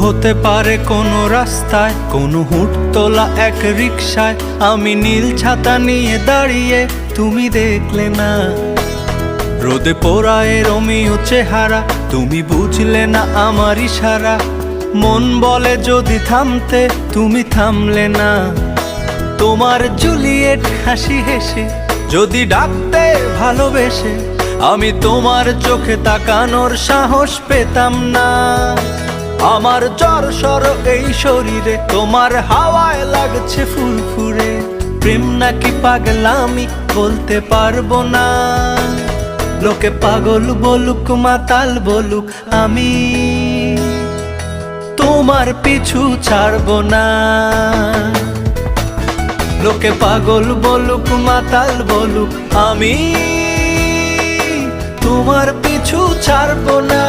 হতে পারে কোনো রাস্তায়, কোনো হুটতোলা এক রিকশায় আমি নীল ছাতা নিয়ে দাঁড়িয়ে, তুমি দেখলে না। রোদে পোড়ায় রোমিও চেহারা, তুমি বুঝলে না আমার ইশারা। মন বলে যদি থামতে, তুমি থামলে না। তোমার জুলিয়েট হাসি হেসে যদি ডাকতে ভালোবেসে, আমি তোমার চোখে তাকানোর সাহস পেতাম না। আমার জ্বর এই শরীরে, তোমার হাওয়ায় লাগছে ফুরফুরে। প্রেম নাকি পাগলামি বলতে পারবো না। লোকে পাগল বলুক মাতাল বলুক, আমি তোমার পিছু ছাড়বো না। লোকে পাগল বলুক মাতাল বলুক, আমি তোমার পিছু ছাড়বো না।